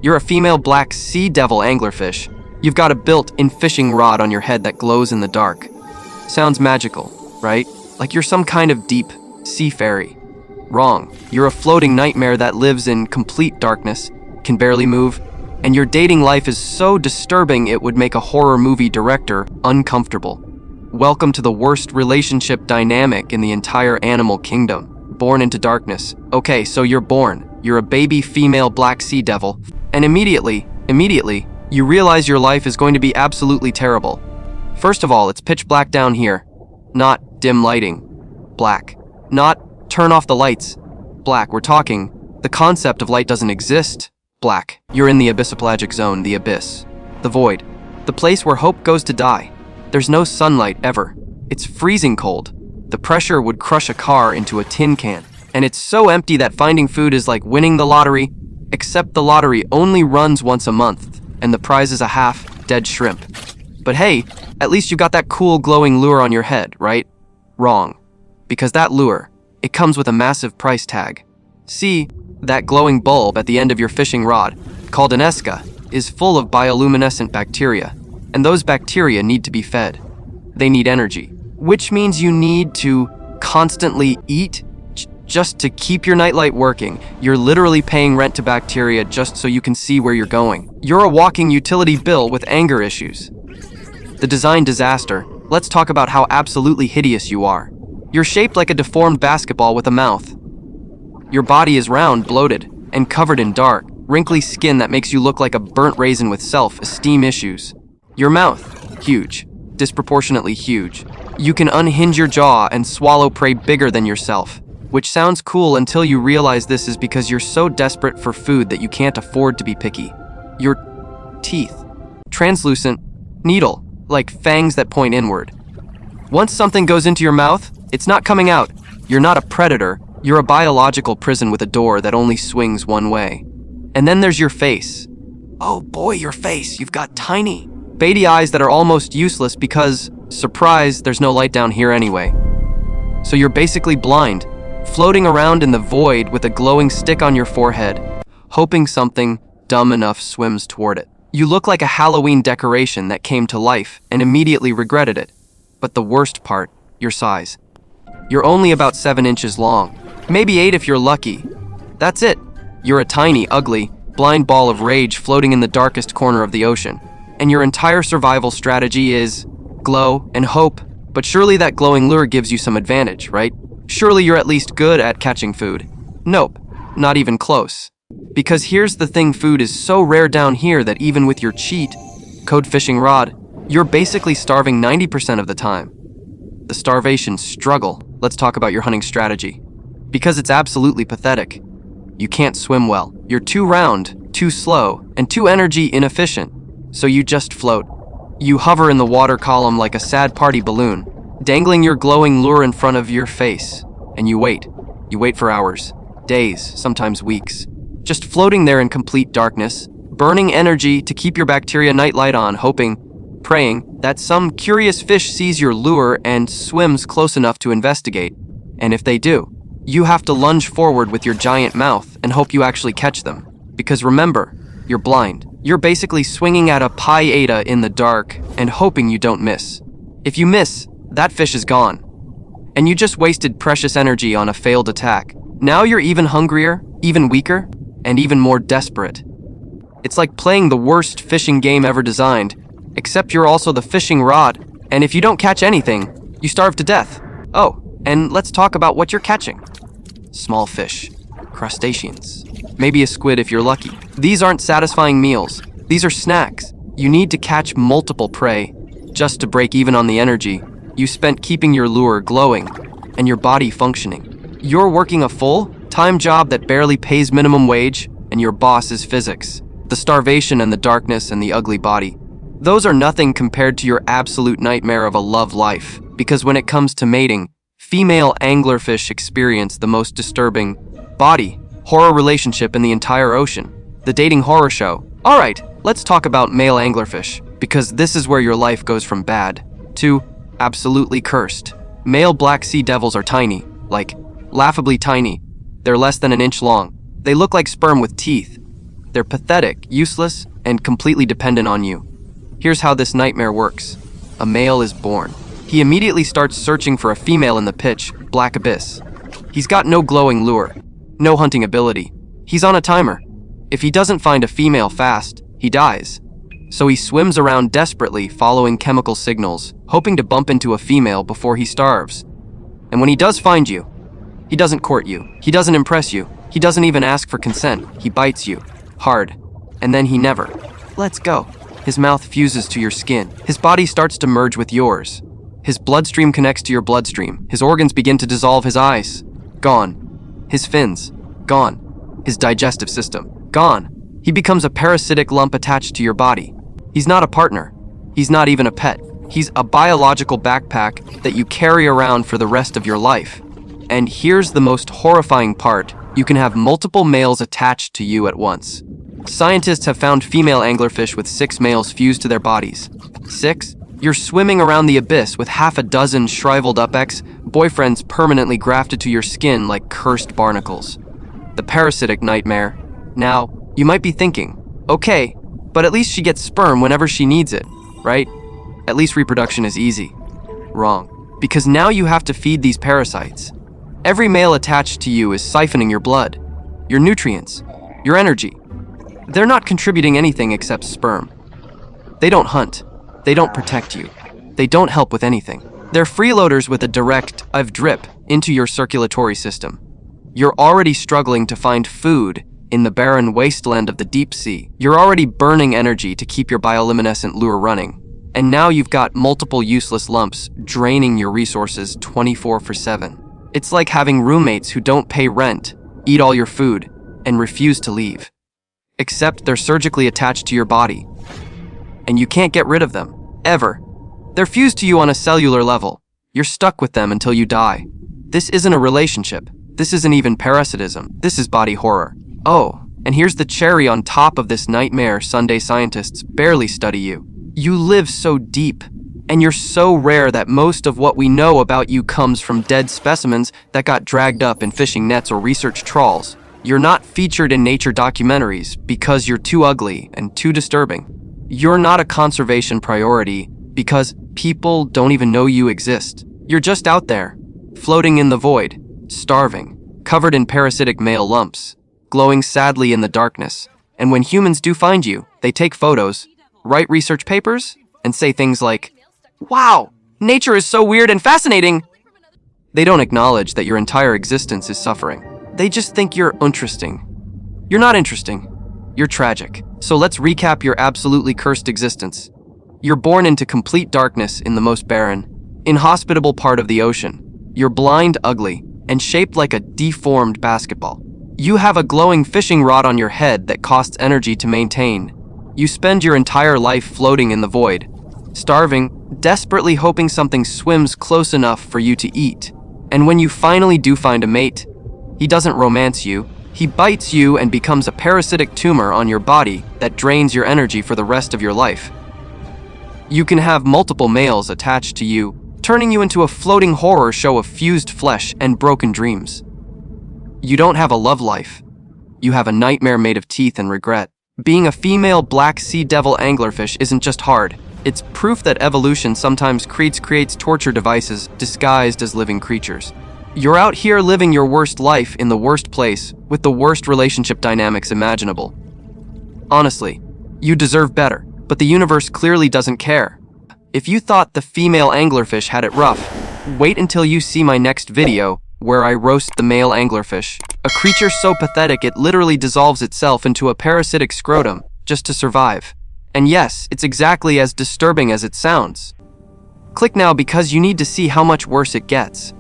You're a female black sea devil anglerfish. You've got a built-in fishing rod on your head that glows in the dark. Sounds magical, right? Like you're some kind of deep sea fairy. Wrong. You're a floating nightmare that lives in complete darkness, can barely move, and your dating life is so disturbing it would make a horror movie director uncomfortable. Welcome to the worst relationship dynamic in the entire animal kingdom. Born into darkness. Okay, so you're born. You're a baby female black sea devil, and immediately, you realize your life is going to be absolutely terrible. First of all, it's pitch black down here. Not dim lighting. Black. Not turn off the lights. Black. We're talking, the concept of light doesn't exist. Black. You're in the abyssopelagic zone, the abyss. The void. The place where hope goes to die. There's no sunlight ever. It's freezing cold. The pressure would crush a car into a tin can. And it's so empty that finding food is like winning the lottery, except the lottery only runs once a month, and the prize is a half-dead shrimp. But hey, at least you got that cool glowing lure on your head, right? Wrong. Because that lure, it comes with a massive price tag. See, that glowing bulb at the end of your fishing rod, called an esca, is full of bioluminescent bacteria, and those bacteria need to be fed. They need energy, which means you need to constantly eat just to keep your nightlight working. You're literally paying rent to bacteria just so you can see where you're going. You're a walking utility bill with anger issues. The design disaster. Let's talk about how absolutely hideous you are. You're shaped like a deformed basketball with a mouth. Your body is round, bloated, and covered in dark, wrinkly skin that makes you look like a burnt raisin with self-esteem issues. Your mouth, huge, disproportionately huge. You can unhinge your jaw and swallow prey bigger than yourself, which sounds cool until you realize this is because you're so desperate for food that you can't afford to be picky. Your teeth, translucent, needle, like fangs that point inward. Once something goes into your mouth, it's not coming out. You're not a predator, you're a biological prison with a door that only swings one way. And then there's your face. Oh boy, your face, you've got tiny, beady eyes that are almost useless because, surprise, there's no light down here anyway. So you're basically blind, floating around in the void with a glowing stick on your forehead, hoping something dumb enough swims toward it. You look like a Halloween decoration that came to life and immediately regretted it. But the worst part, your size. You're only about 7 inches long, maybe 8 if you're lucky. That's it. You're a tiny, ugly, blind ball of rage floating in the darkest corner of the ocean. And your entire survival strategy is glow and hope. But surely that glowing lure gives you some advantage, right? Surely you're at least good at catching food. Nope, not even close. Because here's the thing, food is so rare down here that even with your cheat, code fishing rod, you're basically starving 90% of the time. The starvation struggle. Let's talk about your hunting strategy. Because it's absolutely pathetic. You can't swim well. You're too round, too slow, and too energy inefficient. So you just float. You hover in the water column like a sad party balloon, dangling your glowing lure in front of your face. And you wait. You wait for hours, days, sometimes weeks. Just floating there in complete darkness, burning energy to keep your bacteria nightlight on, hoping, praying, that some curious fish sees your lure and swims close enough to investigate. And if they do, you have to lunge forward with your giant mouth and hope you actually catch them. Because remember, you're blind. You're basically swinging at a pie-ada in the dark and hoping you don't miss. If you miss, that fish is gone. And you just wasted precious energy on a failed attack. Now you're even hungrier, even weaker, and even more desperate. It's like playing the worst fishing game ever designed, except you're also the fishing rod, and if you don't catch anything, you starve to death. Oh, and let's talk about what you're catching. Small fish, crustaceans, maybe a squid if you're lucky. These aren't satisfying meals. These are snacks. You need to catch multiple prey just to break even on the energy you spent keeping your lure glowing and your body functioning. You're working a full-time job that barely pays minimum wage, and your boss is physics. The starvation and the darkness and the ugly body. Those are nothing compared to your absolute nightmare of a love life. Because when it comes to mating, female anglerfish experience the most disturbing body horror relationship in the entire ocean. The dating horror show. Alright, let's talk about male anglerfish, because this is where your life goes from bad to absolutely cursed. Male black sea devils are tiny, like laughably tiny. They're less than an inch long. They look like sperm with teeth. They're pathetic, useless, and completely dependent on you. Here's how this nightmare works. A male is born. He immediately starts searching for a female in the pitch black abyss. He's got no glowing lure, no hunting ability. He's on a timer. If he doesn't find a female fast, he dies. So he swims around desperately, following chemical signals, hoping to bump into a female before he starves. And when he does find you, he doesn't court you. He doesn't impress you. He doesn't even ask for consent. He bites you, hard. And then he never lets go. His mouth fuses to your skin. His body starts to merge with yours. His bloodstream connects to your bloodstream. His organs begin to dissolve. His eyes, gone. His fins, gone. His digestive system, gone. He becomes a parasitic lump attached to your body. He's not a partner. He's not even a pet. He's a biological backpack that you carry around for the rest of your life. And here's the most horrifying part. You can have multiple males attached to you at once. Scientists have found female anglerfish with 6 males fused to their bodies. 6? You're swimming around the abyss with half a dozen shriveled up ex-boyfriends permanently grafted to your skin like cursed barnacles. The parasitic nightmare. Now, you might be thinking, okay, but at least she gets sperm whenever she needs it, right? At least reproduction is easy. Wrong. Because now you have to feed these parasites. Every male attached to you is siphoning your blood, your nutrients, your energy. They're not contributing anything except sperm. They don't hunt. They don't protect you. They don't help with anything. They're freeloaders with a direct drip into your circulatory system. You're already struggling to find food in the barren wasteland of the deep sea. You're already burning energy to keep your bioluminescent lure running. And now you've got multiple useless lumps draining your resources 24/7. It's like having roommates who don't pay rent, eat all your food, and refuse to leave. Except they're surgically attached to your body. And you can't get rid of them, ever. They're fused to you on a cellular level. You're stuck with them until you die. This isn't a relationship. This isn't even parasitism. This is body horror. Oh, and here's the cherry on top of this nightmare. Sunday scientists barely study you. You live so deep, and you're so rare that most of what we know about you comes from dead specimens that got dragged up in fishing nets or research trawls. You're not featured in nature documentaries because you're too ugly and too disturbing. You're not a conservation priority because people don't even know you exist. You're just out there, floating in the void, starving, covered in parasitic male lumps, glowing sadly in the darkness. And when humans do find you, they take photos, write research papers, and say things like, "Wow, nature is so weird and fascinating." They don't acknowledge that your entire existence is suffering. They just think you're interesting. You're not interesting. You're tragic. So let's recap your absolutely cursed existence. You're born into complete darkness in the most barren, inhospitable part of the ocean. You're blind, ugly, and shaped like a deformed basketball. You have a glowing fishing rod on your head that costs energy to maintain. You spend your entire life floating in the void, starving, desperately hoping something swims close enough for you to eat. And when you finally do find a mate, he doesn't romance you. He bites you and becomes a parasitic tumor on your body that drains your energy for the rest of your life. You can have multiple males attached to you, turning you into a floating horror show of fused flesh and broken dreams. You don't have a love life. You have a nightmare made of teeth and regret. Being a female black sea devil anglerfish isn't just hard. It's proof that evolution sometimes creates torture devices disguised as living creatures. You're out here living your worst life in the worst place with the worst relationship dynamics imaginable. Honestly, you deserve better, but the universe clearly doesn't care. If you thought the female anglerfish had it rough, wait until you see my next video where I roast the male anglerfish, a creature so pathetic it literally dissolves itself into a parasitic scrotum just to survive. And yes, it's exactly as disturbing as it sounds. Click now because you need to see how much worse it gets.